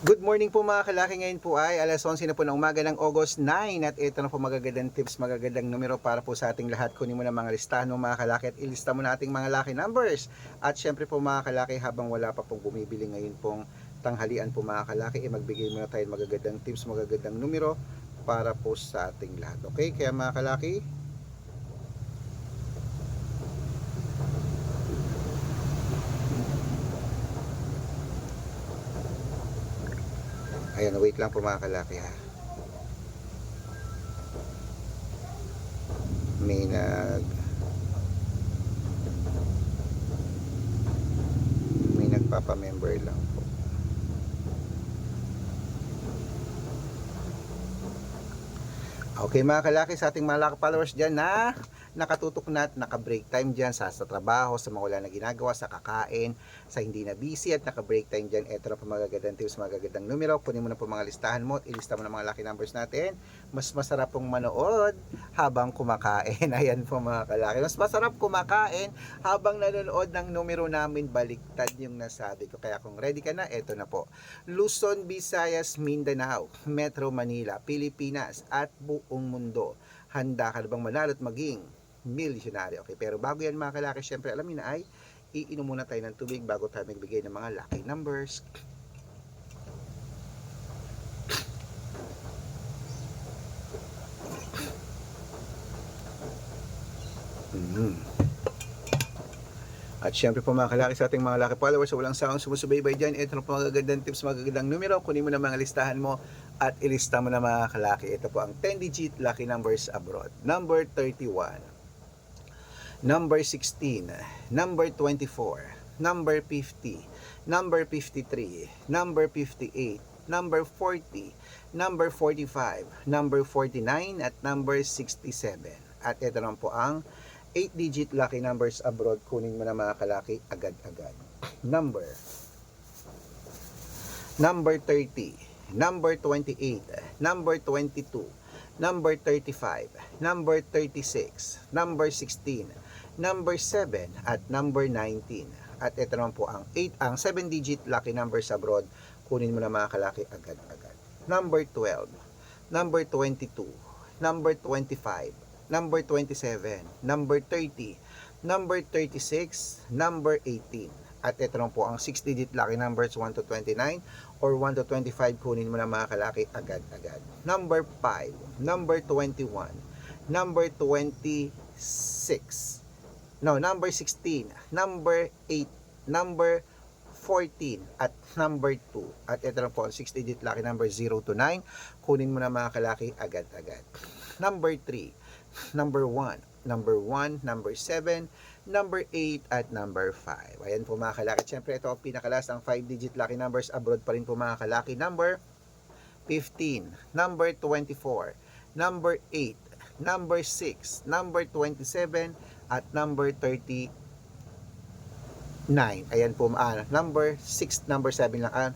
Good morning po mga kalaki, ngayon po ay alas 11 na po ng umaga ng August 9 at ito na po magagandang tips, magagandang numero para po sa ating lahat. Kunin mo na mga listahan mo mga kalaki at ilista mo na ating mga lucky numbers. At syempre po mga kalaki, habang wala pa pong bumibili ngayon pong tanghalian po mga kalaki, magbigay muna tayo magagandang tips, magagandang numero para po sa ating lahat. Okay, kaya mga kalaki, ayan, wait lang po mga kalaki ha. May nagpapa-member lang po. Okay mga kalaki, sa ating mga lucky followers dyan na nakatutok na at naka-break time dyan sa trabaho, sa mga wala na ginagawa, sa kakain, sa hindi na busy at naka-break time dyan. Ito na po magagandang tips, magagandang numero. Kunin mo na po mga listahan mo at ilista mo na mga lucky numbers natin. Mas masarap pong manood habang kumakain. Ayan po mga kalaki. Mas masarap kumakain habang nanonood ng numero namin. Baliktad yung nasabi ko. Kaya kung ready ka na, ito na po. Luzon, Visayas, Mindanao, Metro Manila, Pilipinas at buong mundo. Handa ka na bang manalo at maging milyonaryo? Okay, pero bago yan mga kalaki, syempre alam niyo na ay iinom muna tayo ng tubig bago tayo magbigay ng mga lucky numbers. At syempre po mga kalaki, sa ating mga lucky followers, walang sawang sumusubaybay dyan. Ito na po magagandang tips, magagandang numero. Kunin mo na mga listahan mo at ilista mo na mga kalaki. Ito po ang 10-digit lucky numbers abroad. Number 31, number 16, number 24, number 50, number 53, number 58, number 40, number 45, number 49, at number 67. At ito naman po ang 8-digit lucky numbers abroad. Kunin mo na mga kalaki agad-agad. Number 30, number 28, number 22, number 35, number 36, number 16, number 7, at number 19. At ito naman po ang 7-digit lucky numbers abroad. Kunin mo na mga kalaki agad-agad. Number 12, number 22, number 25, number 27, number 30, number 36, number 18. At ito lang po ang 6-digit lucky numbers 1 to 29 or 1 to 25. Kunin mo na mga kalaki agad-agad. Number 5, number 21, number 26, number 16, number 8, number 14, at number 2. At ito lang po ang 6-digit lucky number 0 to 9. Kunin mo na mga kalaki agad-agad. Number 3, number 1, number 1, number 7, number 8, at number 5. Ayan po mga kalaki. Siyempre ito ang pinakalas ng 5-digit lucky numbers abroad pa rin po mga kalaki. Number 15, number 24, number 8, number 6, number 27, at number 39. Ayan po, number 6, number 7 lang.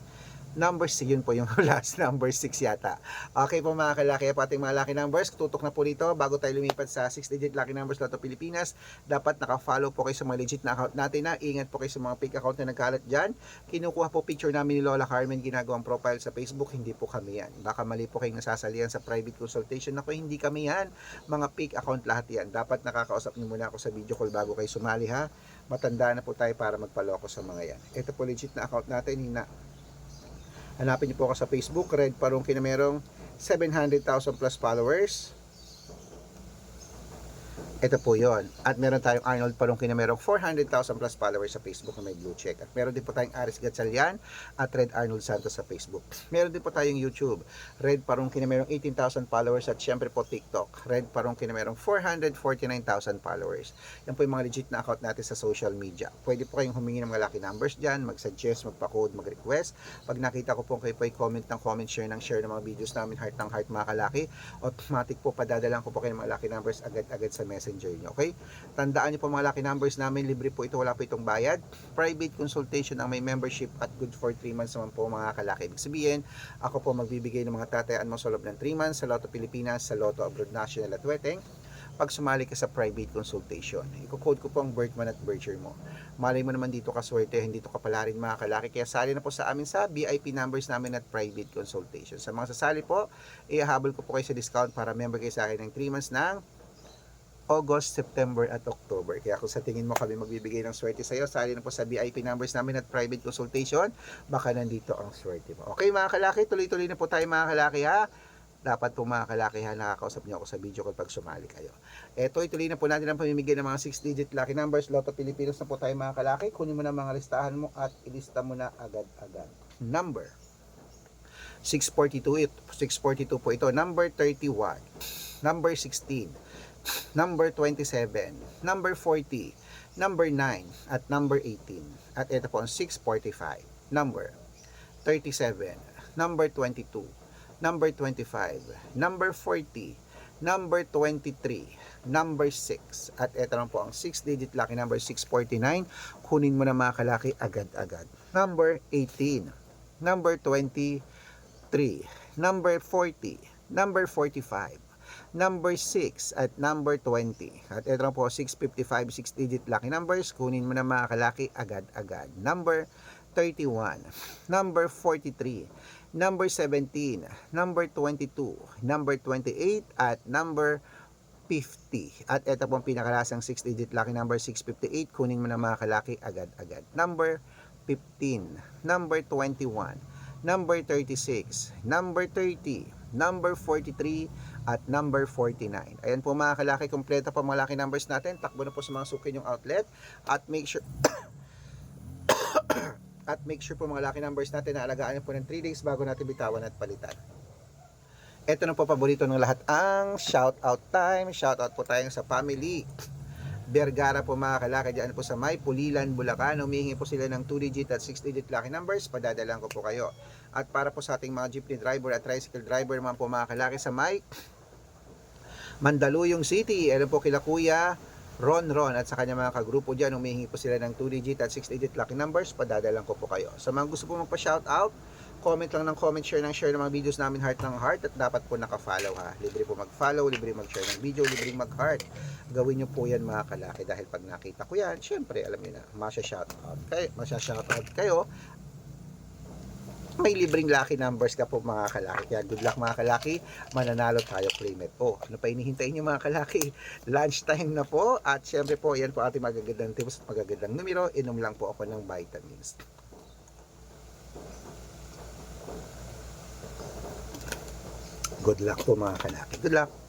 Number 6, yun po yung last, number 6 yata. Okay po mga kalaki, po ating mga lucky numbers. Tutok na po dito. Bago tayo lumipat sa 6-digit lucky numbers Lotto Pilipinas, dapat naka-follow po kayo sa mga legit na account natin na. Ingat po kayo sa mga fake account na nagkalat dyan. Kinukuha po picture namin ni Lola Carmen, ginagawang profile sa Facebook. Hindi po kami yan. Baka mali po kayong nasasalihan sa private consultation. Ako, hindi kami yan. Mga fake account lahat yan. Dapat nakakausap niyo muna ako sa video call bago kayo sumali ha. Matanda na po tayo para magpaloko sa mga yan. Ito po legit na account natin. Hanapin niyo po ako sa Facebook, Red Parungki, na merong 700,000 plus followers. Ito po yon. At meron tayong Arnold Parungki na merong 400,000 plus followers sa Facebook na may blue check. At meron din po tayong Aris Gatchalian at Red Arnold Santos sa Facebook. Meron din po tayong YouTube, Red Parungki na merong 18,000 followers, at syempre po TikTok, Red Parungki na merong 449,000 followers. Yan po yung mga legit na account natin sa social media. Pwede po kayong humingi ng mga lucky numbers dyan, mag-suggest, magpa-code, mag-request. Pag nakita ko po kayo po ay comment ng comment, share ng share ng mga videos namin, heart ng heart mga kalaki, automatic po padadalan ko po kayo ng mga lucky numbers agad-agad sa messenger nyo. Okay? Tandaan nyo po mga lucky numbers namin, libre po ito, wala po itong bayad. Private consultation ang may membership at good for 3 months naman po mga kalaki. Ibig sabihin, ako po magbibigay ng mga tatayaan mo sa loob ng 3 months sa Lotto Pilipinas, sa Lotto Abroad National at Weteng. pag sumali ka sa private consultation. Iko-code ko po ang birth month at birth year mo. Malay mo naman dito ka swerte, hindi to kapala rin mga kalaki. Kaya sali na po sa amin sa VIP numbers namin at private consultation. Sa mga sasali po, ihahabol ko po kayo sa discount para member kayo sa akin ng 3 months ng August, September at October. Kaya kung sa tingin mo kami magbibigay ng swerte sa iyo, sali na po sa VIP numbers namin at private consultation, baka nandito ang swerte mo. Okay mga kalaki, tuloy-tuloy na po tayo mga kalaki ha. Dapat po mga kalaki ha, nakakausap niyo ako sa video call pag sumali kayo. Eto, ituloy na po natin ang pamimigay ng mga 6-digit lucky numbers. Lotto Pilipinos na po tayo mga kalaki. Kunin mo na mga listahan mo at ilista mo na agad-agad. Number 642, 642 po ito. Number 31, number 16, number 27, number 40, number 9, at number 18. At ito po ang 645, number 37, number 22, number 25, number 40, number 23, number 6. At ito lang po ang 6-digit lucky number 649. Kunin mo na mga kalaki agad-agad. Number 18, number 23, number 40, number 45, number 6 at number 20. At ito lang po 655 6-digit lucky numbers. Kunin mo na mga kalaki agad-agad. Number 31, number 43, number 17, number 22, number 28 at number 50. At ito po ang pinakalasang 6-digit lucky number 658. Kunin mo na mga kalaki agad-agad. Number 15, number 21, number 36, number 30, number 43 at number 49. Ayan po mga kalaki, kompleto po mga lucky numbers natin. Takbo na po sa mga suki yung outlet at make sure at make sure po mga lucky numbers natin na alagaan po ng 3 days bago natin bitawan at palitan. Ito na po paborito ng lahat ang shout out time. Shout out po tayong sa family Vergara po mga kalaki dyan po sa May Pulilan, Bulacan. Humihingi po sila ng 2-digit at 6-digit lucky numbers. Padadalan ko po kayo. At para po sa ating mga jeepney driver at tricycle driver naman po mga kalaki sa May Mandaluyong City. Alam po kila Kuya Ron at sa kanya mga kagrupo dyan. Humihingi po sila ng 2-digit at 6-digit lucky numbers. Padadalan ko po kayo. Sa mga gusto po magpa-shout out, comment lang ng comment, share ng share ng mga videos namin, heart ng heart, at dapat po naka-follow ha. Libre po mag-follow, libre mag-share ng video, libre mag-heart. Gawin nyo po yan mga kalaki dahil pag nakita ko yan, syempre alam nyo na, masya-shoutout kayo. May libreng lucky numbers ka po mga kalaki. Kaya good luck mga kalaki, mananalo tayo, claim it. Oh, ano pa hinihintay nyo mga kalaki? Lunch time na po at syempre po, yan po ating magagandang tips at magagandang numero. Inom lang po ako ng vitamins. Good luck po mga kalaki. Good luck.